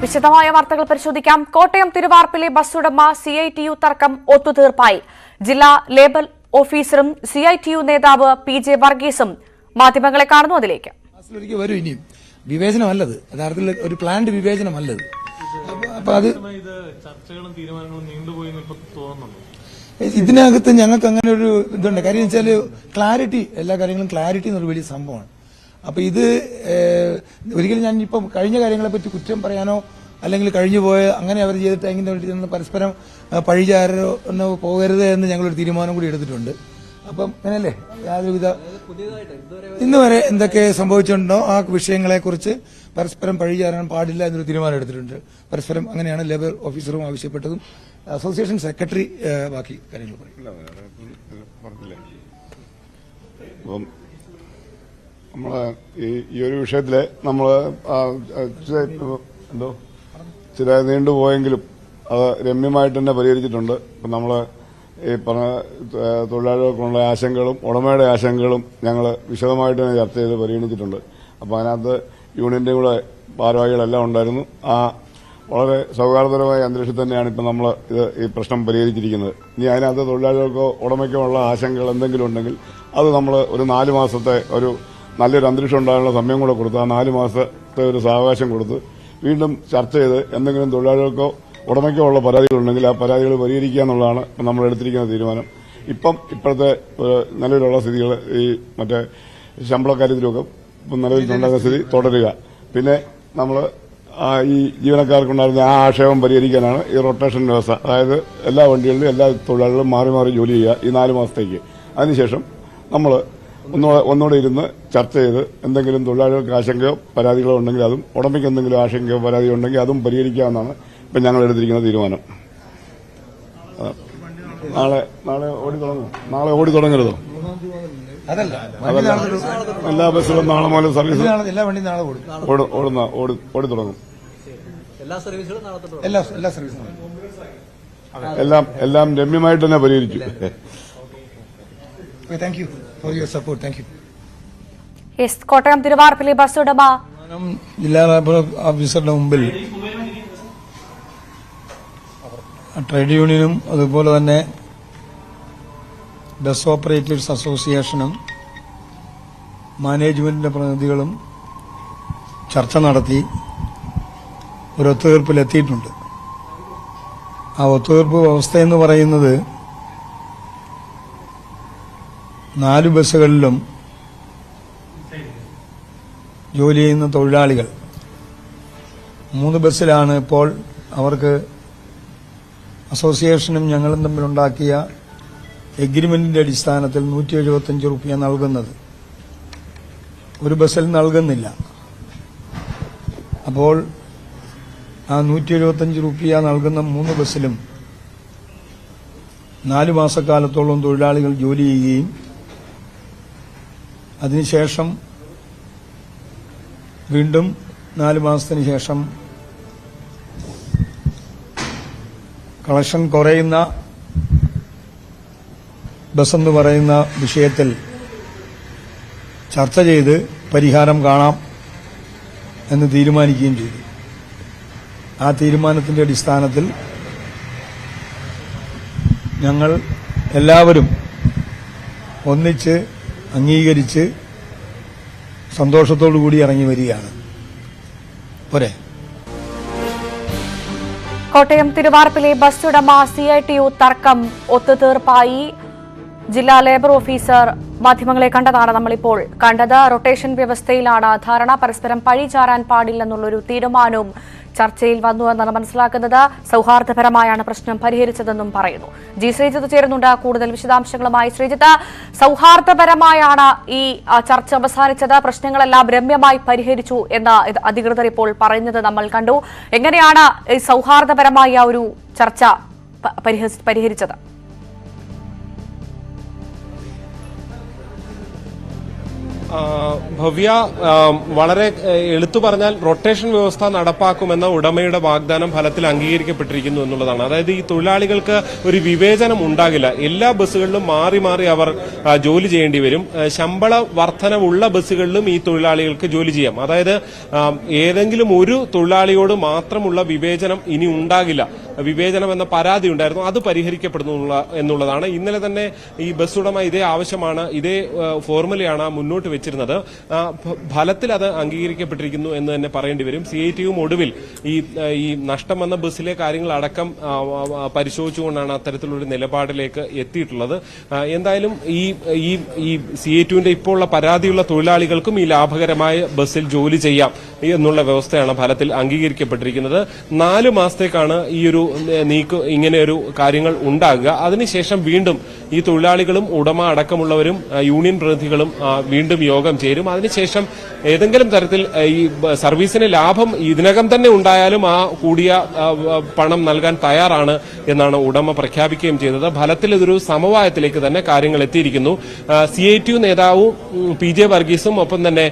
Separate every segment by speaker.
Speaker 1: വിശദമായ വാർത്തകൾ പരിശോധിക്കാം. കോട്ടയം തിരുവാർപ്പിലെ ബസ് ഉടമ CITU തർക്കം ഒത്തുതീർപ്പായി. ജില്ലാ ലേബർ ഓഫീസറും CITU നേതാവ് PJ വർഗീസും മാധ്യമങ്ങളെ കാണുന്നു. അതിലേക്ക്
Speaker 2: വരും. ഇനിയും വിവേചനമല്ലത്, യഥാർത്ഥത്തിൽ ഒരു പ്ലാന്റ് വിവേചനമല്ലത്. അപ്പൊ അത് ഇതിനകത്ത് ഞങ്ങൾക്ക് അങ്ങനെ ഒരു ഇതുണ്ട്. കാര്യം വെച്ചാല് ക്ലാരിറ്റി, എല്ലാ കാര്യങ്ങളും ക്ലാരിറ്റി എന്നൊരു വലിയ സംഭവമാണ്. അപ്പൊ ഇത് ഒരിക്കലും ഞാൻ ഇപ്പം കഴിഞ്ഞ കാര്യങ്ങളെ പറ്റി കുറ്റം പറയാനോ അല്ലെങ്കിൽ കഴിഞ്ഞു പോയ അങ്ങനെ അവർ ചെയ്തിട്ട് എങ്ങനെ വേണ്ടി പരസ്പരം പഴിചാരോ പോകരുത് എന്ന് ഞങ്ങളൊരു തീരുമാനം കൂടി എടുത്തിട്ടുണ്ട്. അപ്പം അങ്ങനെയല്ലേ, യാതൊരുവിധ ഇന്ന് വരെ എന്തൊക്കെ സംഭവിച്ചിട്ടുണ്ടോ ആ വിഷയങ്ങളെ കുറിച്ച് പരസ്പരം പഴിചാരാൻ പാടില്ല എന്നൊരു തീരുമാനം എടുത്തിട്ടുണ്ട്. പരസ്പരം അങ്ങനെയാണ് ലേബർ ഓഫീസറും ആവശ്യപ്പെട്ടതും. അസോസിയേഷൻ സെക്രട്ടറി ബാക്കി കാര്യങ്ങൾ പറയും.
Speaker 3: നമ്മള് ഈ ഒരു വിഷയത്തില് നമ്മള് ചില നീണ്ടുപോയെങ്കിലും അത് രമ്യമായിട്ട് തന്നെ പരിഹരിച്ചിട്ടുണ്ട്. ഇപ്പം നമ്മള് ഈ പറഞ്ഞ തൊഴിലാളികൾക്കുള്ള ആശങ്കകളും ഉടമയുടെ ആശങ്കകളും ഞങ്ങൾ വിശദമായിട്ട് തന്നെ ചർച്ച ചെയ്ത് പരിഗണിച്ചിട്ടുണ്ട്. അപ്പോൾ അതിനകത്ത് യൂണിയന്റെ കൂടെ ഭാരവാഹികളെല്ലാം ഉണ്ടായിരുന്നു. ആ വളരെ സൗഹാർദ്ദപരമായ അന്തരീക്ഷത്തിൽ തന്നെയാണ് ഇപ്പം നമ്മൾ ഈ പ്രശ്നം പരിഹരിച്ചിരിക്കുന്നത്. ഇനി അതിനകത്ത് തൊഴിലാളികൾക്കോ ഉടമയ്ക്കോ ഉള്ള ആശങ്കകൾ എന്തെങ്കിലും ഉണ്ടെങ്കിൽ അത് നമ്മൾ ഒരു 4 മാസത്തെ ഒരു നല്ലൊരു അന്തരീക്ഷം ഉണ്ടാകാനുള്ള സമയം കൂടെ കൊടുത്ത് ആ 4 മാസത്തെ ഒരു സാവകാശം കൊടുത്ത് വീണ്ടും ചർച്ച ചെയ്ത് എന്തെങ്കിലും തൊഴിലാളികൾക്കോ ഉടമയ്ക്കോ ഉള്ള പരാതികളുണ്ടെങ്കിൽ ആ പരാതികൾ പരിഹരിക്കുക എന്നുള്ളതാണ് നമ്മൾ എടുത്തിരിക്കുന്ന തീരുമാനം. ഇപ്പോഴത്തെ നിലവിലുള്ള സ്ഥിതികൾ ഈ മറ്റേ ശമ്പളക്കാര്യത്തിലൊക്കെ നിലവിലുണ്ടാകുന്ന സ്ഥിതി തുടരുക. പിന്നെ നമ്മൾ ഈ ജീവനക്കാർക്കുണ്ടായിരുന്ന ആ ആക്ഷേപം പരിഹരിക്കാനാണ് ഈ റൊട്ടേഷൻ വ്യവസ്ഥ. അതായത് എല്ലാ വണ്ടികളിലും എല്ലാ തൊഴിലാളികളും മാറി മാറി ജോലി ചെയ്യുക ഈ 4 മാസത്തേക്ക്. അതിനുശേഷം നമ്മൾ ഒന്നുകൂടെ ഇരുന്ന് ചർച്ച ചെയ്ത് എന്തെങ്കിലും തൊഴിലാളികൾക്ക് ആശങ്കയോ പരാതികളോ ഉണ്ടെങ്കിൽ അതും ഉടമയ്ക്ക് എന്തെങ്കിലും ആശങ്കയോ പരാതിയോ ഉണ്ടെങ്കിൽ അതും പരിഹരിക്കാമെന്നാണ് ഇപ്പം ഞങ്ങൾ എടുത്തിരിക്കുന്ന തീരുമാനം. നാളെ ഓടി തുടങ്ങരുതോ?
Speaker 2: അതല്ല,
Speaker 3: എല്ലാ ബസ്സുകളും നാളെ മുതൽ സർവീസ്
Speaker 2: എല്ലാ വണ്ടിയും നാളെ
Speaker 3: ഓടി തുടങ്ങും.
Speaker 2: എല്ലാ സർവീസും
Speaker 3: എല്ലാം രമ്യമായിട്ട് തന്നെ പരിഹരിച്ചു.
Speaker 2: Thank you for your support. Thank you.
Speaker 1: Kottayam തിരുവാർപ്പിലെ ബസ് ഉടമ
Speaker 2: ജില്ലാ ലേബർ ഓഫീസറുടെ മുമ്പിൽ ട്രേഡ് യൂണിയനും അതുപോലെ തന്നെ ബസ് ഓപ്പറേറ്റേഴ്സ് അസോസിയേഷനും മാനേജ്മെന്റിന്റെ പ്രതിനിധികളും ചർച്ച നടത്തി ഒരു ഒത്തുതീർപ്പിലെത്തിയിട്ടുണ്ട്. ആ ഒത്തുതീർപ്പ് വ്യവസ്ഥയെന്ന് പറയുന്നത് 4 ബസ്സുകളിലും ജോലി ചെയ്യുന്ന തൊഴിലാളികൾ 3 ബസ്സിലാണ് ഇപ്പോൾ അവർക്ക് അസോസിയേഷനും ഞങ്ങളും തമ്മിലുണ്ടാക്കിയ എഗ്രിമെന്റിന്റെ അടിസ്ഥാനത്തിൽ 175 രൂപ നൽകുന്നത്. ഒരു ബസ്സിൽ നൽകുന്നില്ല. അപ്പോൾ ആ 175 രൂപ നൽകുന്ന 3 ബസ്സിലും 4 മാസക്കാലത്തോളം തൊഴിലാളികൾ ജോലി ചെയ്യുകയും അതിനുശേഷം വീണ്ടും 4 മാസത്തിന് ശേഷം കളക്ഷൻ കുറയുന്ന ബസ്സെന്ന് പറയുന്ന വിഷയത്തിൽ ചർച്ച ചെയ്ത് പരിഹാരം കാണാം എന്ന് തീരുമാനിക്കുകയും ചെയ്തു. ആ തീരുമാനത്തിന്റെ അടിസ്ഥാനത്തിൽ ഞങ്ങൾ എല്ലാവരും ഒന്നിച്ച് അംഗീകരിച്ച് സന്തോഷത്തോടുകൂടി ഇറങ്ങി വരികയാണ്. പോരെ.
Speaker 1: കോട്ടയം തിരുവാർപ്പിലെ ബസ് ഉടമ CITU തർക്കം ഒത്തുതീർപ്പായി. ജില്ലാ ലേബർ ഓഫീസർ മാധ്യമങ്ങളെ കണ്ടതാണ് നമ്മളിപ്പോൾ കണ്ടത്. റൊട്ടേഷൻ വ്യവസ്ഥയിലാണ് ധാരണ. പരസ്പരം പഴിചാരാൻ പാടില്ലെന്നുള്ളൊരു തീരുമാനവും ചർച്ചയിൽ വന്നു എന്നാണ് മനസ്സിലാക്കുന്നത്. സൗഹാർദ്ദപരമായാണ് പ്രശ്നം പരിഹരിച്ചതെന്നും പറയുന്നു. ശ്രീജിത്ത് ചേരുന്നുണ്ട് കൂടുതൽ വിശദാംശങ്ങളുമായി. ശ്രീജിത്ത്, സൗഹാർദ്ദപരമായാണ് ഈ ചർച്ച അവസാനിച്ചത്, പ്രശ്നങ്ങളെല്ലാം രമ്യമായി പരിഹരിച്ചു എന്ന് അധികൃതർ ഇപ്പോൾ പറയുന്നത് നമ്മൾ കണ്ടു. എങ്ങനെയാണ് ഈ സൗഹാർദ്ദപരമായ ഒരു ചർച്ച പരിഹരിച്ചത്?
Speaker 4: ഭവ്യ, വളരെ എടുത്തു പറഞ്ഞാൽ റൊട്ടേഷൻ വ്യവസ്ഥ നടപ്പാക്കുമെന്ന ഉടമയുടെ വാഗ്ദാനം ഫലത്തിൽ അംഗീകരിക്കപ്പെട്ടിരിക്കുന്നു എന്നുള്ളതാണ്. അതായത് ഈ തൊഴിലാളികൾക്ക് ഒരു വിവേചനം ഉണ്ടാകില്ല. എല്ലാ ബസ്സുകളിലും മാറി മാറി അവർ ജോലി ചെയ്യേണ്ടി വരും. ശമ്പള വർധനവുള്ള ബസ്സുകളിലും ഈ തൊഴിലാളികൾക്ക് ജോലി ചെയ്യാം. അതായത് ഏതെങ്കിലും ഒരു തൊഴിലാളിയോട് മാത്രമുള്ള വിവേചനം ഇനി ഉണ്ടാകില്ല. വിവേചനം എന്ന പരാതി ഉണ്ടായിരുന്നു, അത് പരിഹരിക്കപ്പെടുന്നു എന്നുള്ളതാണ്. ഇന്നലെ തന്നെ ഈ ബസ് ഉടമ ഇതേ ആവശ്യമാണ്, ഇതേ ഫോർമുലയാണ് മുന്നോട്ട് വെച്ചിരുന്നത്. ഫലത്തിൽ അത് അംഗീകരിക്കപ്പെട്ടിരിക്കുന്നു എന്ന് തന്നെ പറയേണ്ടി വരും. CITUവും ഒടുവിൽ ഈ നഷ്ടം വന്ന ബസ്സിലെ കാര്യങ്ങളടക്കം പരിശോധിച്ചുകൊണ്ടാണ് അത്തരത്തിലൊരു നിലപാടിലേക്ക് എത്തിയിട്ടുള്ളത്. എന്തായാലും ഈ CITUവിന്റെ ഇപ്പോൾ ഉള്ള പരാതിയുള്ള തൊഴിലാളികൾക്കും ഈ ലാഭകരമായ ബസ്സിൽ ജോലി ചെയ്യാം എന്നുള്ള വ്യവസ്ഥയാണ് ഫലത്തിൽ അംഗീകരിക്കപ്പെട്ടിരിക്കുന്നത്. 4 മാസത്തേക്കാണ് ഈ ഒരു ഇങ്ങനെയൊരു കാര്യങ്ങൾ ഉണ്ടാകുക. അതിനുശേഷം വീണ്ടും ഈ തൊഴിലാളികളും ഉടമ അടക്കമുള്ളവരും യൂണിയൻ പ്രതിനിധികളും വീണ്ടും യോഗം ചേരും. അതിനുശേഷം ഏതെങ്കിലും തരത്തിൽ ഈ സർവീസിന് ലാഭം ഇതിനകം തന്നെ ഉണ്ടായാലും ആ കൂടിയ പണം നൽകാൻ തയ്യാറാണ് എന്നാണ് ഉടമ പ്രഖ്യാപിക്കുകയും ചെയ്തത്. ഫലത്തിൽ ഇതൊരു സമവായത്തിലേക്ക് തന്നെ കാര്യങ്ങൾ എത്തിയിരിക്കുന്നു. CITU നേതാവും PJ വർഗീസും ഒപ്പം തന്നെ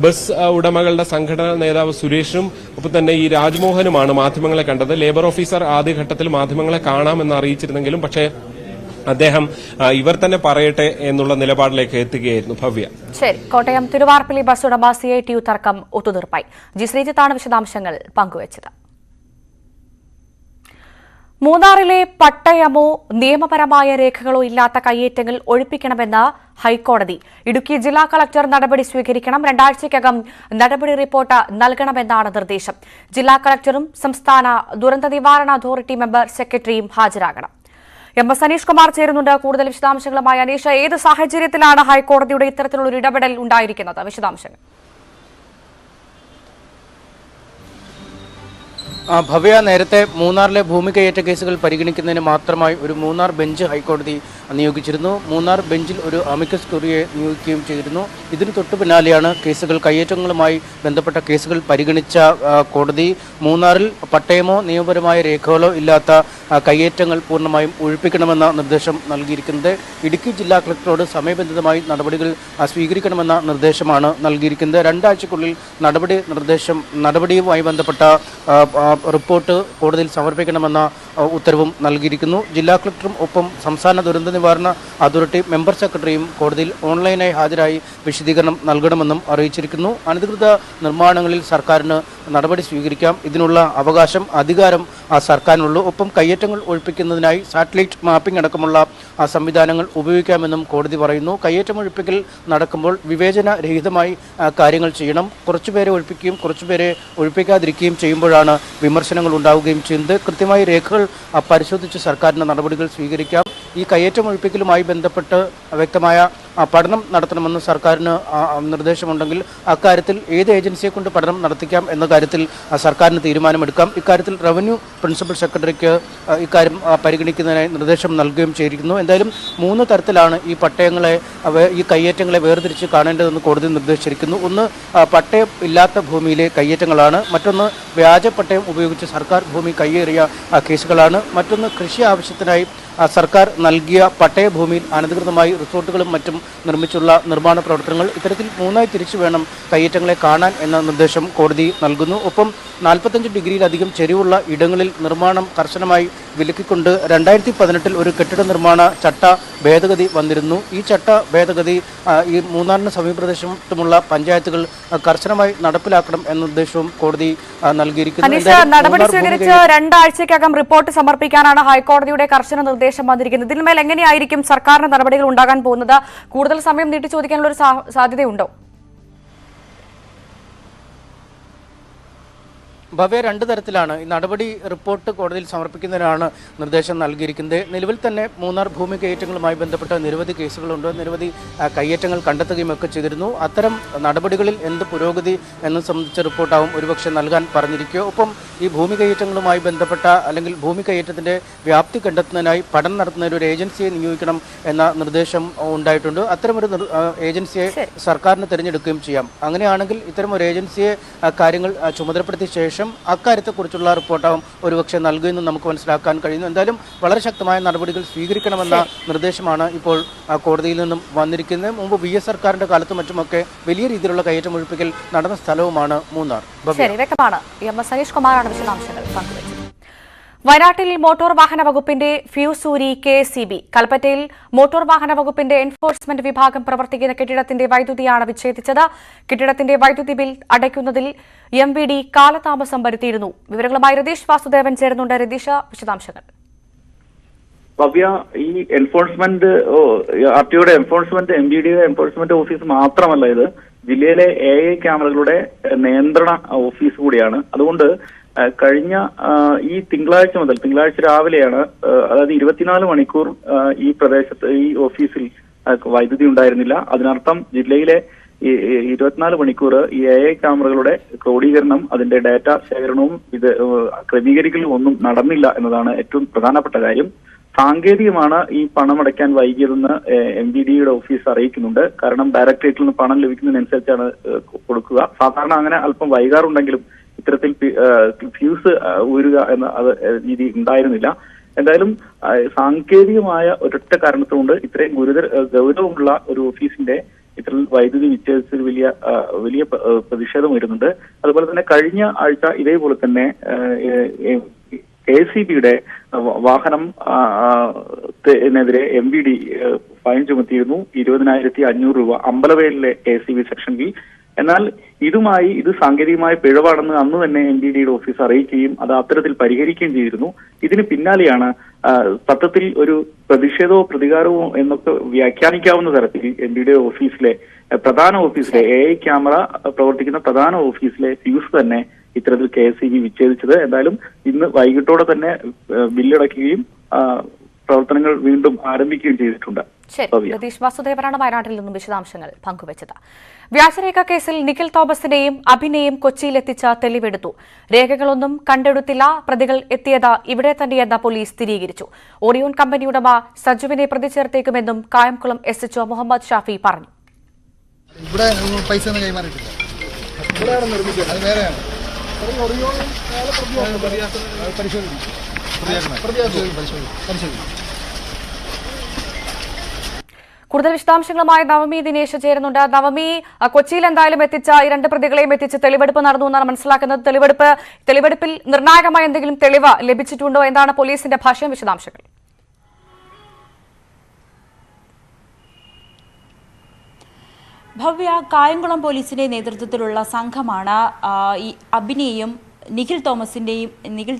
Speaker 4: ബസ് ഉടമകളുടെ സംഘടനാ നേതാവ് സുരേഷും ഒപ്പം തന്നെ ഈ രാജ്മോഹനുമാണ് മാധ്യമങ്ങളെ കണ്ടത്. ലേബർ ഓഫീസർ ആദ്യഘട്ടത്തിൽ മാധ്യമങ്ങളെ കാണാമെന്ന് അറിയിച്ചിരുന്നെങ്കിലും പക്ഷേ അദ്ദേഹം ഇവർ തന്നെ പറയട്ടെ എന്നുള്ള നിലപാടിലേക്ക് എത്തുകയായിരുന്നു. ഭവ്യ,
Speaker 1: ശരി. കോട്ടയം തിരുവാർപ്പിലി ബസ് ഉടമ CITU തർക്കം ഒത്തുതീർപ്പായി. ശ്രീജിത്താണ് വിശദാംശങ്ങൾ പങ്കുവച്ചത്. മൂന്നാറിലെ പട്ടയമോ നിയമപരമായ രേഖകളോ ഇല്ലാത്ത കയ്യേറ്റങ്ങൾ ഒഴിപ്പിക്കണമെന്ന് ഹൈക്കോടതി. ഇടുക്കി ജില്ലാ കളക്ടർ നടപടി സ്വീകരിക്കണം. 2 ആഴ്ചയ്ക്കകം നടപടി റിപ്പോർട്ട് നൽകണമെന്നാണ് നിർദ്ദേശം. ജില്ലാ കളക്ടറും സംസ്ഥാന ദുരന്ത നിവാരണ അതോറിറ്റി മെമ്പർ സെക്രട്ടറിയും ഹാജരാകണം. MS അനീഷ് കുമാർ ചേരുന്നുണ്ട് കൂടുതൽ വിശദാംശങ്ങളുമായി. അനീഷ്, ഏത് സാഹചര്യത്തിലാണ് ഹൈക്കോടതിയുടെ ഇത്തരത്തിലുള്ള ഒരു ഇടപെടൽ ഉണ്ടായിരിക്കുന്നത്? വിശദാംശങ്ങൾ.
Speaker 5: ഭവ്യ, നേരത്തെ മൂന്നാറിലെ ഭൂമി കയ്യേറ്റ കേസുകൾ പരിഗണിക്കുന്നതിന് മാത്രമായി ഒരു മൂന്നാർ ബെഞ്ച് ഹൈക്കോടതി നിയോഗിച്ചിരുന്നു. മൂന്നാർ ബെഞ്ചിൽ ഒരു അമിക്കസ് ക്യൂറിയെ നിയോഗിക്കുകയും ചെയ്തിരുന്നു. ഇതിന് തൊട്ടു പിന്നാലെയാണ് കയ്യേറ്റങ്ങളുമായി ബന്ധപ്പെട്ട കേസുകൾ പരിഗണിച്ച കോടതി മൂന്നാറിൽ പട്ടയമോ നിയമപരമായ രേഖകളോ ഇല്ലാത്ത കയ്യേറ്റങ്ങൾ പൂർണ്ണമായും ഒഴിപ്പിക്കണമെന്ന നിർദ്ദേശം നൽകിയിരിക്കുന്നത്. ഇടുക്കി ജില്ലാ കളക്ടറോട് സമയബന്ധിതമായി നടപടികൾ സ്വീകരിക്കണമെന്ന നിർദ്ദേശമാണ് നൽകിയിരിക്കുന്നത്. 2 ആഴ്ചയ്ക്കുള്ളിൽ നടപടിയുമായി ബന്ധപ്പെട്ട റിപ്പോർട്ട് കോടതിയിൽ സമർപ്പിക്കണമെന്ന ഉത്തരവും നൽകിയിരിക്കുന്നു. ജില്ലാ കളക്ടറും ഒപ്പം സംസ്ഥാന ദുരന്ത നിവാരണ അതോറിറ്റി മെമ്പർ സെക്രട്ടറിയും കോടതിയിൽ ഓൺലൈനായി ഹാജരായി വിശദീകരണം നൽകണമെന്നും അറിയിച്ചിരിക്കുന്നു. അനധികൃത നിർമ്മാണങ്ങളിൽ സർക്കാരിന് നടപടി സ്വീകരിക്കാം. ഇതിനുള്ള അധികാരം സർക്കാരിനുള്ളൂ. ഒപ്പം കയ്യേറ്റങ്ങൾ ഒഴിപ്പിക്കുന്നതിനായി സാറ്റലൈറ്റ് മാപ്പിംഗ് അടക്കമുള്ള സംവിധാനങ്ങൾ ഉപയോഗിക്കാമെന്നും കോടതി പറയുന്നു. കയ്യേറ്റം ഒഴിപ്പിക്കൽ നടക്കുമ്പോൾ വിവേചനരഹിതമായി കാര്യങ്ങൾ ചെയ്യണം. കുറച്ചുപേരെ ഒഴിപ്പിക്കുകയും കുറച്ചുപേരെ ഒഴിപ്പിക്കാതിരിക്കുകയും ചെയ്യുമ്പോഴാണ് വിമർശനങ്ങൾ ഉണ്ടാവുകയും ചെയ്യുന്നത്. കൃത്യമായി രേഖകൾ പരിശോധിച്ച് സർക്കാരിന് നടപടികൾ സ്വീകരിക്കാം. ഈ കയ്യേറ്റം ഒഴിപ്പിക്കലുമായി ബന്ധപ്പെട്ട് വ്യക്തമായ പഠനം നടത്തണമെന്ന് സർക്കാരിന് നിർദ്ദേശമുണ്ടെങ്കിൽ അക്കാര്യത്തിൽ ഏത് ഏജൻസിയെ കൊണ്ട് പഠനം നടത്തിക്കാം എന്ന കാര്യത്തിൽ സർക്കാരിന് തീരുമാനമെടുക്കാം. ഇക്കാര്യത്തിൽ റവന്യൂ പ്രിൻസിപ്പൽ സെക്രട്ടറിക്ക് ഇക്കാര്യം പരിഗണിക്കുന്നതിനായി നിർദ്ദേശം നൽകുകയും ചെയ്തിരിക്കുന്നു. എന്തായാലും 3 തരത്തിലാണ് ഈ കയ്യേറ്റങ്ങളെ വേർതിരിച്ച് കാണേണ്ടതെന്ന് കോടതി നിർദ്ദേശിച്ചിരിക്കുന്നു. ഒന്ന്, പട്ടയം ഇല്ലാത്ത ഭൂമിയിലെ കയ്യേറ്റങ്ങളാണ്. മറ്റൊന്ന്, വ്യാജ പട്ടയം ഉപയോഗിച്ച് സർക്കാർ ഭൂമി കയ്യേറിയ കേസുകളാണ്. മറ്റൊന്ന്, കൃഷി ആവശ്യത്തിനായി സർക്കാർ നൽകിയ പട്ടയഭൂമിയിൽ അനധികൃതമായി റിസോർട്ടുകളും മറ്റും നിർമ്മിച്ചുള്ള നിർമ്മാണ പ്രവർത്തനങ്ങൾ. ഇത്തരത്തിൽ 3ആയി തിരിച്ചു വേണം കയ്യേറ്റങ്ങളെ കാണാൻ എന്ന നിർദ്ദേശം കോടതി നൽകുന്നു. ഒപ്പം 45 ഡിഗ്രിയിലധികം ചെരിവുള്ള ഇടങ്ങളിൽ നിർമ്മാണം കർശനമായി വിലക്കിക്കൊണ്ട് 2018 ഒരു കെട്ടിട നിർമ്മാണ ചട്ട ഭേദഗതി വന്നിരുന്നു. ഈ ചട്ട ഭേദഗതി ഈ മൂന്നാറിന് സമീപപ്രദേശത്തുമുള്ള പഞ്ചായത്തുകൾ കർശനമായി നടപ്പിലാക്കണം എന്ന നിർദ്ദേശവും കോടതി നൽകിയിരിക്കുന്നു.
Speaker 1: നടപടി സ്വീകരിച്ച് 2 ആഴ്ചയ്ക്കകം റിപ്പോർട്ട് സമർപ്പിക്കാനാണ് ഹൈക്കോടതിയുടെ കർശന നിർദ്ദേശം വന്നിരിക്കുന്നത്. ഇതിന്മേൽ എങ്ങനെയായിരിക്കും സർക്കാരിന്റെ നടപടികൾ ഉണ്ടാകാൻ പോകുന്നത്? കൂടുതൽ സമയം നീട്ടി ചോദിക്കാനുള്ള ഒരു സാധ്യതയുണ്ടോ?
Speaker 5: ഭവ്യ, 2 തരത്തിലാണ് ഈ നടപടി റിപ്പോർട്ട് കോടതിയിൽ സമർപ്പിക്കുന്നതിനാണ് നിർദ്ദേശം നൽകിയിരിക്കുന്നത്. നിലവിൽ തന്നെ മൂന്നാർ ഭൂമി കയ്യേറ്റങ്ങളുമായി ബന്ധപ്പെട്ട നിരവധി കേസുകളുണ്ട്. നിരവധി കയ്യേറ്റങ്ങൾ കണ്ടെത്തുകയും ഒക്കെ ചെയ്തിരുന്നു. അത്തരം നടപടികളിൽ എന്ത് പുരോഗതി എന്നത് സംബന്ധിച്ച റിപ്പോർട്ടാവും ഒരുപക്ഷെ നൽകാൻ പറഞ്ഞിരിക്കുക. ഒപ്പം ഈ ഭൂമി കയ്യേറ്റങ്ങളുമായി ബന്ധപ്പെട്ട അല്ലെങ്കിൽ ഭൂമി കയ്യേറ്റത്തിന്റെ വ്യാപ്തി കണ്ടെത്തുന്നതിനായി പഠനം നടത്തുന്ന ഒരു ഏജൻസിയെ നിയോഗിക്കണം എന്ന നിർദ്ദേശം ഉണ്ടായിട്ടുണ്ട്. അത്തരമൊരു ഏജൻസിയെ സർക്കാരിന് തിരഞ്ഞെടുക്കുകയും ചെയ്യാം. അങ്ങനെയാണെങ്കിൽ ഇത്തരം ഒരു ഏജൻസിയെ കാര്യങ്ങൾ ചുമതലപ്പെടുത്തിയ ശേഷം ശേഷം അക്കാര്യത്തെക്കുറിച്ചുള്ള റിപ്പോർട്ടാവും ഒരുപക്ഷെ നൽകുമെന്ന് നമുക്ക് മനസ്സിലാക്കാൻ കഴിയുന്നു. എന്തായാലും വളരെ ശക്തമായ നടപടികൾ സ്വീകരിക്കണമെന്ന നിർദ്ദേശമാണ് ഇപ്പോൾ കോടതിയിൽ നിന്നും വന്നിരിക്കുന്നത്. മുമ്പ് VS സർക്കാരിന്റെ കാലത്തും മറ്റുമൊക്കെ വലിയ രീതിയിലുള്ള കയ്യേറ്റം ഒഴിപ്പിക്കൽ നടന്ന സ്ഥലവുമാണ് മൂന്നാർ.
Speaker 1: ശരി, വ്യക്തമാണ്. MS സനീഷ് കുമാറാണ് വിശദാംശങ്ങൾ പങ്കുവച്ചത്. വയനാട്ടിൽ മോട്ടോർ വാഹന വകുപ്പിന്റെ ഫ്യൂസ് ഊരി KSEB. കൽപ്പറ്റയിൽ മോട്ടോർ വാഹന വകുപ്പിന്റെ എൻഫോഴ്സ്മെന്റ് വിഭാഗം പ്രവർത്തിക്കുന്ന കെട്ടിടത്തിന്റെ വൈദ്യുതിയാണ് വിച്ഛേദിച്ചത്. കെട്ടിടത്തിന്റെ വൈദ്യുതി ബിൽ അടയ്ക്കുന്നതിൽ MVD കാലതാമസം വരുത്തിയിരുന്നു. വിവരങ്ങളുമായി രതീഷ് വാസുദേവൻ ചേരുന്നുണ്ട്. രതീഷ്, വിശദാംശങ്ങൾ.
Speaker 6: ഭവ്യ, ഈ എൻഫോഴ്സ്മെന്റ് RTOയുടെ എൻഫോഴ്സ്മെന്റ് MVDയുടെ എൻഫോഴ്സ്മെന്റ് ഓഫീസ് മാത്രമല്ല, ഇത് ജില്ലയിലെ AI ക്യാമറകളുടെ നിയന്ത്രണ ഓഫീസ് കൂടിയാണ്. അതുകൊണ്ട് കഴിഞ്ഞ ഈ തിങ്കളാഴ്ച രാവിലെയാണ്, അതായത് 24 മണിക്കൂർ ഈ പ്രദേശത്ത് ഈ ഓഫീസിൽ വൈദ്യുതി ഉണ്ടായിരുന്നില്ല. അതിനർത്ഥം ജില്ലയിലെ 24 മണിക്കൂർ ഈ AI ക്യാമറകളുടെ ക്രോഡീകരണം, അതിന്റെ ഡാറ്റ ശേഖരണവും ക്രമീകരിക്കലും ഒന്നും നടന്നില്ല എന്നതാണ് ഏറ്റവും പ്രധാനപ്പെട്ട കാര്യം. സാങ്കേതികമാണ് ഈ പണമടയ്ക്കാൻ വൈകിയതെന്ന് MVDയുടെ ഓഫീസ് അറിയിക്കുന്നുണ്ട്. കാരണം ഡയറക്ടറേറ്റിൽ നിന്ന് പണം ലഭിക്കുന്നതിനനുസരിച്ചാണ് കൊടുക്കുക. സാധാരണ അങ്ങനെ അല്പം വൈകാറുണ്ടെങ്കിലും ഇത്തരത്തിൽ ഫ്യൂസ് ഊരുക എന്ന രീതി ഉണ്ടായിരുന്നില്ല. എന്തായാലും സാങ്കേതികമായ ഒരൊറ്റ കാരണത്തുകൊണ്ട് ഇത്രയും ഗൗരവമുള്ള ഒരു ഓഫീസിന്റെ ഇത്തരം വൈദ്യുതി വിച്ഛേദിച്ചതിൽ വലിയ പ്രതിഷേധം വരുന്നുണ്ട്. അതുപോലെ തന്നെ കഴിഞ്ഞ ആഴ്ച ഇതേപോലെ തന്നെ KSEBയുടെ വാഹനം നെതിരെ MVD ഫൈൻ ചുമത്തിയിരുന്നു 20,500 രൂപ അമ്പലവയലിലെ KSEB സെക്ഷനിൽ. എന്നാൽ ഇത് സാങ്കേതികമായ പിഴവാണെന്ന് അന്ന് തന്നെ MVDയുടെ ഓഫീസ് അറിയിക്കുകയും അത് അത്തരത്തിൽ പരിഹരിക്കുകയും ചെയ്തിരുന്നു. ഇതിന് പിന്നാലെയാണ് സത്യത്തിൽ ഒരു പ്രതിഷേധമോ പ്രതികാരമോ എന്നൊക്കെ വ്യാഖ്യാനിക്കാവുന്ന തരത്തിൽ MVDയുടെ പ്രധാന ഓഫീസിലെ AI ക്യാമറ പ്രവർത്തിക്കുന്ന പ്രധാന ഓഫീസിലെ ഫ്യൂസ് തന്നെ ഇത്തരത്തിൽ KSEB വിച്ഛേദിച്ചത്. എന്തായാലും ഇന്ന് വൈകിട്ടോടെ തന്നെ ബില്ലടയ്ക്കുകയും പ്രവർത്തനങ്ങൾ വീണ്ടും ആരംഭിക്കുകയും ചെയ്തിട്ടുണ്ട്.
Speaker 1: ശരി, രതീഷ് വാസുദേവനാണ് വയനാട്ടിൽ നിന്നും വിശദാംശങ്ങൾ പങ്കുവച്ചത്. വ്യാജരേഖ കേസിൽ നിഖിൽ തോമസിനെയും അഭിനെയും കൊച്ചിയിലെത്തിച്ച തെളിവെടുത്തു. രേഖകളൊന്നും കണ്ടെടുത്തില്ല. പ്രതികൾ എത്തിയത് ഇവിടെ തന്നെയെന്ന് പോലീസ് സ്ഥിരീകരിച്ചു. ഓറിയോൺ കമ്പനി ഉടമ സജുവിനെ പ്രതി ചേർത്തേക്കുമെന്നും കായംകുളം SHO മുഹമ്മദ് ഷാഫി പറഞ്ഞു.
Speaker 7: ഇവിടെ പൈസ ഒന്നും കൈമാറിയിട്ടില്ല.
Speaker 1: കൂടുതൽ വിശദാംശങ്ങളുമായി നവമി ദിനേശ് ചേരുന്നുണ്ട്. നവമി, കൊച്ചിയിൽ എന്തായാലും എത്തിച്ച ഈ 2 പ്രതികളെയും എത്തിച്ച് തെളിവെടുപ്പ് നടന്നു എന്നാണ് മനസ്സിലാക്കുന്നത്. തെളിവെടുപ്പിൽ നിർണായകമായ എന്തെങ്കിലും തെളിവ് ലഭിച്ചിട്ടുണ്ടോ? എന്താണ് പോലീസിന്റെ ഭാഷ്യം? വിശദാംശങ്ങൾ.
Speaker 8: ഭവ്യ, കായംകുളം പോലീസിന്റെ നേതൃത്വത്തിലുള്ള സംഘമാണ് ഈ അഭിനെയും നിഖിൽ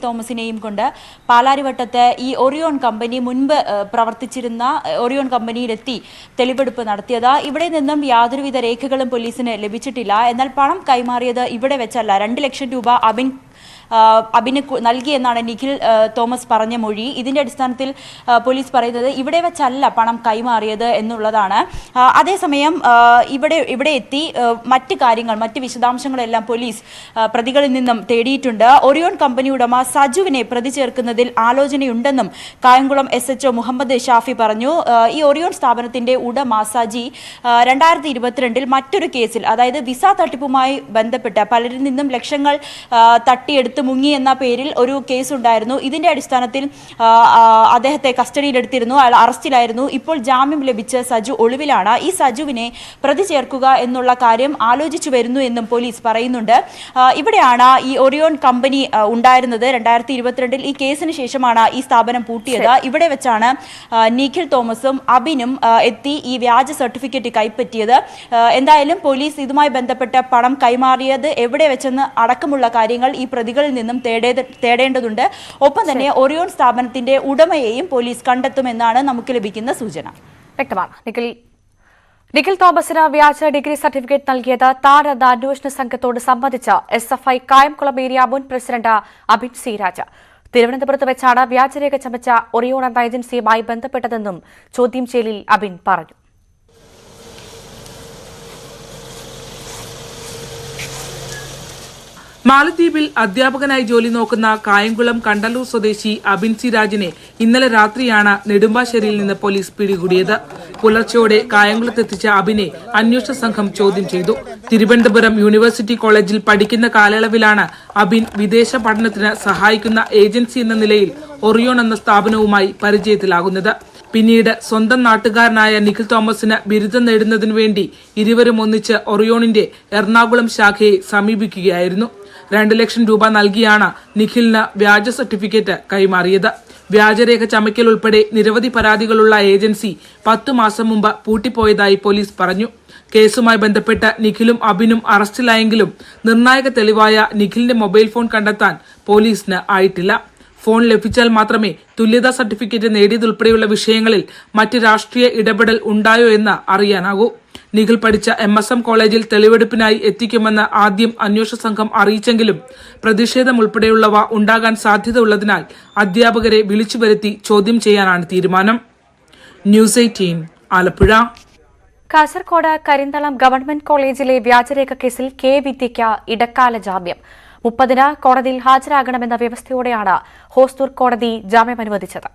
Speaker 8: തോമസിനെയും കൊണ്ട് പാലാരിവട്ടത്ത് ഈ ഓറിയോൺ കമ്പനി മുൻപ് പ്രവർത്തിച്ചിരുന്ന ഓറിയോൺ കമ്പനിയിലെത്തി തെളിവെടുപ്പ് നടത്തിയത്. ഇവിടെ നിന്നും യാതൊരുവിധ രേഖകളും പോലീസിന് ലഭിച്ചിട്ടില്ല. എന്നാൽ പണം കൈമാറിയത് ഇവിടെ വെച്ചല്ല. 2 ലക്ഷം രൂപ അഭിന് നൽകിയെന്നാണ് നിഖിൽ തോമസ് പറഞ്ഞ മൊഴി. ഇതിന്റെ അടിസ്ഥാനത്തിൽ പോലീസ് പറയുന്നത് ഇവിടെ വെച്ചല്ല പണം കൈമാറിയത് എന്നുള്ളതാണ്. അതേസമയം ഇവിടെ എത്തി മറ്റ് വിശദാംശങ്ങളെല്ലാം പോലീസ് പ്രതികളിൽ നിന്നും തേടിയിട്ടുണ്ട്. ഓറിയോൺ കമ്പനി ഉടമ സജുവിനെ പ്രതി ചേർക്കുന്നതിൽ ആലോചനയുണ്ടെന്നും കായംകുളം SHO മുഹമ്മദ് ഷാഫി പറഞ്ഞു. ഈ ഓറിയോൺ സ്ഥാപനത്തിന്റെ ഉടമ സജി 2022 മറ്റൊരു കേസിൽ, അതായത് വിസ തട്ടിപ്പുമായി ബന്ധപ്പെട്ട് പലരിൽ നിന്നും ലക്ഷങ്ങൾ തട്ടിയെടുത്ത് മുങ്ങി എന്ന പേരിൽ ഒരു കേസ് ഉണ്ടായിരുന്നു. ഇതിന്റെ അടിസ്ഥാനത്തിൽ അദ്ദേഹത്തെ കസ്റ്റഡിയിലെടുത്തിരുന്നു. അയാൾ അറസ്റ്റിലായിരുന്നു. ഇപ്പോൾ ജാമ്യം ലഭിച്ച സജു ഒളിവിലാണ്. ഈ സജുവിനെ പ്രതി ചേർക്കുക എന്നുള്ള കാര്യം ആലോചിച്ചു വരുന്നു എന്നും പോലീസ് പറയുന്നുണ്ട്. ഇവിടെയാണ് ഈ ഓറിയോൺ കമ്പനി ഉണ്ടായിരുന്നത്. 2022 ഈ കേസിന് ശേഷമാണ് ഈ സ്ഥാപനം പൂട്ടിയത്. ഇവിടെ വെച്ചാണ് നിഖിൽ തോമസും അഭിനും എത്തി ഈ വ്യാജ സർട്ടിഫിക്കറ്റ് കൈപ്പറ്റിയത്. എന്തായാലും പോലീസ് ഇതുമായി ബന്ധപ്പെട്ട പണം കൈമാറിയത് എവിടെ വെച്ചെന്ന് അടക്കമുള്ള കാര്യങ്ങൾ ഈ പ്രതികളിൽ നിന്നും തേടേണ്ടതുണ്ട്. ഒപ്പം തന്നെ ഓറിയോൺ സ്ഥാപനത്തിന്റെ ഉടമയെയും പോലീസ് കണ്ടെത്തുമെന്നാണ് നമുക്ക് ലഭിക്കുന്ന സൂചന.
Speaker 1: വ്യക്തമാണ്. നിഖിൽ തോമസിന് വ്യാജ ഡിഗ്രി സർട്ടിഫിക്കറ്റ് നൽകിയത് താനെന്ന അന്വേഷണ സംഘത്തോട് സമ്മതിച്ച SFI കായംകുളം ഏരിയ മുൻ പ്രസിഡന്റ് അബിൻ സി രാജ. തിരുവനന്തപുരത്ത് വെച്ചാണ് വ്യാജരേഖ ചമച്ച ഒറിയോൺ എന്ന ഏജൻസിയുമായി ബന്ധപ്പെട്ടതെന്നും ചോദ്യം ചെയ്യലിൽ അബിൻ പറഞ്ഞു.
Speaker 9: മാലദ്വീപിൽ അധ്യാപകനായി ജോലി നോക്കുന്ന കായംകുളം കണ്ടല്ലൂർ സ്വദേശി അബിൻ സി രാജിനെ ഇന്നലെ രാത്രിയാണ് നെടുമ്പാശ്ശേരിയിൽ നിന്ന് പോലീസ് പിടികൂടിയത്. പുലർച്ചെയോടെ കായംകുളത്തെത്തിച്ച അബിനെ അന്വേഷണ സംഘം ചോദ്യം ചെയ്തു. തിരുവനന്തപുരം യൂണിവേഴ്സിറ്റി കോളേജിൽ പഠിക്കുന്ന കാലയളവിലാണ് അബിൻ വിദേശ പഠനത്തിന് സഹായിക്കുന്ന ഏജൻസി എന്ന നിലയിൽ ഒറിയോൺ എന്ന സ്ഥാപനവുമായി പരിചയത്തിലാകുന്നത്. പിന്നീട് സ്വന്തം നാട്ടുകാരനായ നിഖിൽ തോമസിന് ബിരുദം നേടുന്നതിനു വേണ്ടി ഇരുവരും ഒന്നിച്ച് ഒറിയോണിന്റെ എറണാകുളം ശാഖയെ സമീപിക്കുകയായിരുന്നു. 2 ലക്ഷം രൂപ നൽകിയാണ് നിഖിലിന് വ്യാജ സർട്ടിഫിക്കറ്റ് കൈമാറിയത്. വ്യാജരേഖ ചമയ്ക്കൽ ഉൾപ്പെടെ നിരവധി പരാതികളുള്ള ഏജൻസി 10 മാസം മുമ്പ് പൂട്ടിപ്പോയതായി പോലീസ് പറഞ്ഞു. കേസുമായി ബന്ധപ്പെട്ട് നിഖിലും അബിനും അറസ്റ്റിലായെങ്കിലും നിർണായക തെളിവായ നിഖിലിന്റെ മൊബൈൽ ഫോൺ കണ്ടെത്താൻ പോലീസിന് ആയിട്ടില്ല. ഫോൺ ലഭിച്ചാൽ മാത്രമേ തുല്യതാ സർട്ടിഫിക്കറ്റ് നേടിയതുൾപ്പെടെയുള്ള വിഷയങ്ങളിൽ മറ്റ് രാഷ്ട്രീയ ഇടപെടൽ ഉണ്ടായോ എന്ന് അറിയാനാകൂ. നിഖിൽ പഠിച്ച MSM കോളേജിൽ തെളിവെടുപ്പിനായി എത്തിക്കുമെന്ന് ആദ്യം അന്വേഷണ സംഘം അറിയിച്ചെങ്കിലും പ്രതിഷേധം ഉൾപ്പെടെയുള്ളവ ഉണ്ടാകാൻ സാധ്യത ഉള്ളതിനാൽ അധ്യാപകരെ വിളിച്ചു വരുത്തി ചോദ്യം ചെയ്യാനാണ് തീരുമാനം. ന്യൂസ് 18 ആലപ്പുഴ.
Speaker 1: കാസർകോട് കരിന്തളം ഗവൺമെന്റ് കോളേജിലെ വ്യാജരേഖ കേസിൽ കെ വിദ്യയ്ക്ക് ഇടക്കാല ജാമ്യം. 30-ന് കോടതിയിൽ ഹാജരാകണമെന്ന വ്യവസ്ഥയോടെയാണ് ഹോസ്ദുർ കോടതി ജാമ്യം അനുവദിച്ചത്.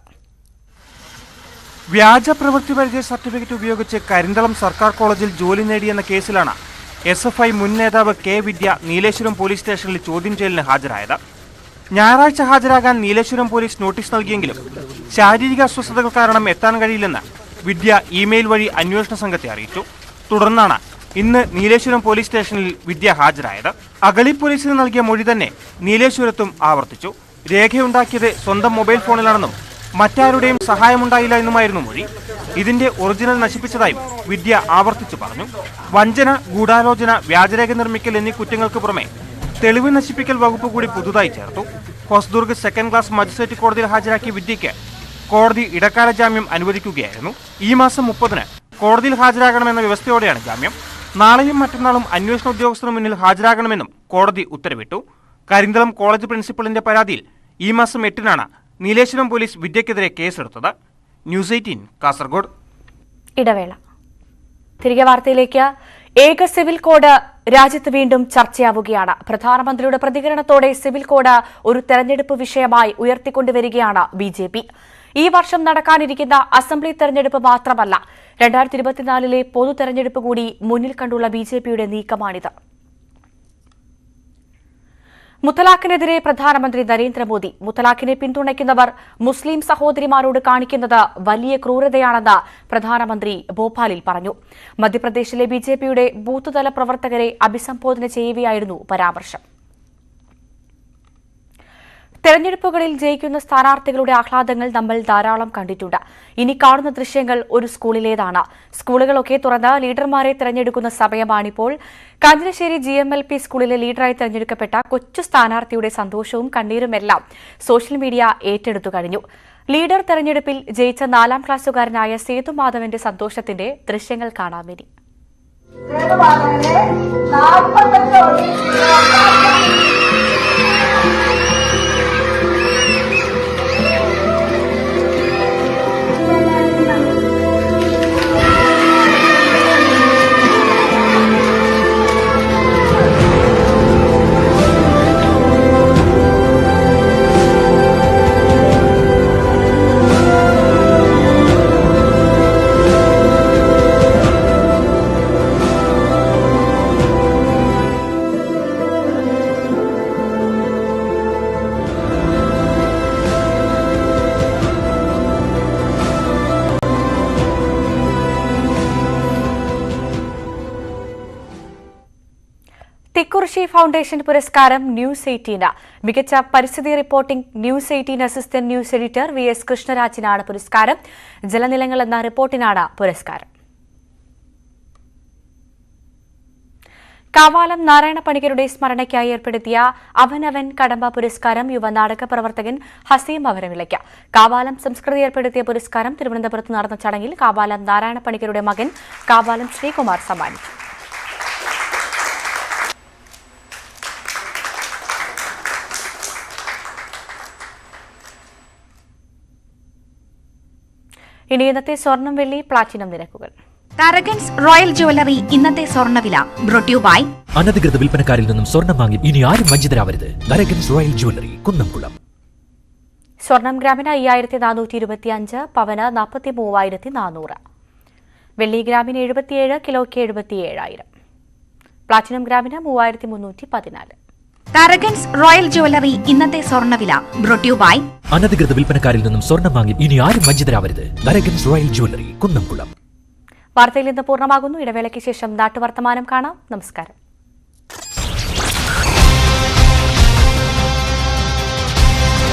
Speaker 10: വ്യാജ പ്രവൃത്തി പരിചയ സർട്ടിഫിക്കറ്റ് ഉപയോഗിച്ച് കരിന്തളം സർക്കാർ കോളേജിൽ ജോലി നേടിയെന്ന കേസിലാണ് SFI മുൻ നേതാവ് കെ വിദ്യ നീലേശ്വരം പോലീസ് സ്റ്റേഷനിൽ ചോദ്യം ചെയ്യലിന് ഹാജരായത്. ഞായറാഴ്ച ഹാജരാകാൻ നീലേശ്വരം പോലീസ് നോട്ടീസ് നൽകിയെങ്കിലും ശാരീരിക അസ്വസ്ഥതകൾ കാരണം എത്താൻ കഴിയില്ലെന്ന് വിദ്യ ഇമെയിൽ വഴി അന്വേഷണ സംഘത്തെ അറിയിച്ചു. തുടർന്നാണ് ഇന്ന് നീലേശ്വരം പോലീസ് സ്റ്റേഷനിൽ വിദ്യ ഹാജരായത്. അഗളി പോലീസിന് നൽകിയ മൊഴി തന്നെ നീലേശ്വരത്തും ആവർത്തിച്ചു. രേഖയുണ്ടാക്കിയത് സ്വന്തം മൊബൈൽ ഫോണിലാണെന്നും മറ്റാരുടെയും സഹായമുണ്ടായില്ല എന്നുമായിരുന്നു മൊഴി. ഇതിന്റെ ഒറിജിനൽ നശിപ്പിച്ചതായും വിദ്യ ആവർത്തിച്ചു പറഞ്ഞു. വഞ്ചന, ഗൂഢാലോചന, വ്യാജരേഖ നിർമ്മിക്കൽ എന്നീ കുറ്റങ്ങൾക്ക് പുറമെ തെളിവ് നശിപ്പിക്കൽ വകുപ്പ് കൂടി പുതുതായി ചേർത്തു. ഹോസ്ദുർഗ് 2nd ക്ലാസ് മജിസ്ട്രേറ്റ് കോടതിയിൽ ഹാജരാക്കിയ വിദ്യയ്ക്ക് കോടതി ഇടക്കാല ജാമ്യം അനുവദിക്കുകയായിരുന്നു. ഈ മാസം 30-ന് കോടതിയിൽ ഹാജരാകണമെന്ന വ്യവസ്ഥയോടെയാണ് ജാമ്യം. നാളെയും മറ്റന്നാളും അന്വേഷണ ഉദ്യോഗസ്ഥന് മുന്നിൽ ഹാജരാകണമെന്നും കോടതി ഉത്തരവിട്ടു. കരിന്തളം കോളേജ് പ്രിൻസിപ്പലിന്റെ പരാതിയിൽ ഈ മാസം 8-നാണ് നീലേശ്വരം പോലീസ് വിദ്യക്കെതിരെ കേസെടുത്തത്. ന്യൂസ് 18 കാസർഗോഡ്.
Speaker 1: ഇടവേള. തിരികെ വാർത്തയിലേക്ക്. ഏക സിവിൽ കോഡ് രാജ്യത്ത് വീണ്ടും ചർച്ചയാവുകയാണ്. പ്രധാനമന്ത്രിയുടെ പ്രതികരണത്തോടെ സിവിൽ കോഡ് ഒരു തെരഞ്ഞെടുപ്പ് വിഷയമായി ഉയർത്തിക്കൊണ്ടുവരികയാണ് BJP. ഈ വർഷം നടക്കാനിരിക്കുന്ന അസംബ്ലി തെരഞ്ഞെടുപ്പ് മാത്രമല്ല, 2024-ലെ പൊതു തെരഞ്ഞെടുപ്പ് കൂടി മുന്നിൽ കണ്ടുള്ള BJPയുടെ നീക്കമാണിത്. മുത്തലാഖിനെതിരെ പ്രധാനമന്ത്രി നരേന്ദ്രമോദി. മുത്തലാഖിനെ പിന്തുണയ്ക്കുന്നവർ മുസ്ലിം സഹോദരിമാരോട് കാണിക്കുന്നത് വലിയ ക്രൂരതയാണെന്ന് പ്രധാനമന്ത്രി ഭോപ്പാലിൽ പറഞ്ഞു. മധ്യപ്രദേശിലെ BJPയുടെ ബൂത്തുതല പ്രവർത്തകരെ അഭിസംബോധന ചെയ്യവെയായിരുന്നു പരാമർശം. തെരഞ്ഞെടുപ്പുകളിൽ ജയിക്കുന്ന സ്ഥാനാർത്ഥികളുടെ ആഹ്ലാദങ്ങൾ നമ്മൾ ധാരാളം കണ്ടിട്ടുണ്ട്. ഇനി കാണുന്ന ദൃശ്യങ്ങൾ ഒരു സ്കൂളിലേതാണ്. സ്കൂളുകളൊക്കെ തുറന്ന് ലീഡർമാരെ തെരഞ്ഞെടുക്കുന്ന സമയമാണിപ്പോൾ. കാഞ്ഞിരശ്ശേരി GMLP സ്കൂളിലെ ലീഡറായി തെരഞ്ഞെടുക്കപ്പെട്ട കൊച്ചു സ്ഥാനാർത്ഥിയുടെ സന്തോഷവും കണ്ണീരുമെല്ലാം സോഷ്യൽ മീഡിയ ഏറ്റെടുത്തു കഴിഞ്ഞു. ലീഡർ തെരഞ്ഞെടുപ്പിൽ ജയിച്ച 4-ാം ക്ലാസ്സുകാരനായ സേതുമാധവന്റെ സന്തോഷത്തിന്റെ ദൃശ്യങ്ങൾ കാണാൻ വേണ്ടി. തിക്കുറിശി ഫൗണ്ടേഷൻ പുരസ്കാരം ന്യൂസ് 18. മികച്ച പരിസ്ഥിതി reporting news 18 assistant news editor VS കൃഷ്ണരാജിനാണ് പുരസ്കാരം. ജലനിലങ്ങൾ എന്ന റിപ്പോർട്ടിനാണ് പുരസ്കാരം. കാവാലം നാരായണ പണിക്കരുടെ സ്മരണയ്ക്കായി ഏർപ്പെടുത്തിയ അവനവൻ കടമ്പ പുരസ്കാരം യുവ നാടക പ്രവർത്തകൻ ഹസീം അവരവിളയ്ക്ക്. കാവാലം സംസ്കൃതി ഏർപ്പെടുത്തിയ പുരസ്കാരം തിരുവനന്തപുരത്ത് നടന്ന ചടങ്ങിൽ കാവാലം നാരായണ പണിക്കരുടെ മകൻ കാവാലം ശ്രീകുമാർ സമ്മാനിച്ചു. ഇനി ഇന്നത്തെ സ്വർണം വെള്ളി പ്ലാറ്റിനം നിരക്കുകൾ.
Speaker 11: കരകൻസ് റോയൽ ജ്വല്ലറി ഇന്നത്തെ സ്വർണ്ണവില ബ്രോട്ട് യു ബൈ
Speaker 12: അനധികൃത വിൽപ്പനക്കാരിൽ നിന്നും സ്വർണം വാങ്ങി ഇനി ആരും വഞ്ചിതരാവരുത്. കരകൻസ് റോയൽ ജ്വല്ലറി, കുന്നംകുളം.
Speaker 1: സ്വർണം ഗ്രാമിന് 5425, പവന് 43,400. വെള്ളി ഗ്രാമിന് 77, കിലോയ്ക്ക് 77,000. പ്ലാറ്റിനം ഗ്രാമിന് 3,314.
Speaker 11: കരകൻസ് റോയൽ ജ്വല്ലറി ഇന്നത്തെ സ്വർണ്ണവില ബ്രോട്ട് യു ബൈ
Speaker 12: അനധികൃത വിൽപ്പനക്കാരിൽ നിന്നും സ്വർണം വാങ്ങി ഇനി ആരും വഞ്ചിതരാവരുത്. കരകൻസ് റോയൽ ജ്വല്ലറി, കുന്നംകുളം.
Speaker 1: വാർത്തയിൽ നിന്ന് പൂർണ്ണമാകുന്നു. ഇടവേളയ്ക്ക് ശേഷം നാട്ടുവർത്തമാനം കാണാം. നമസ്കാരം.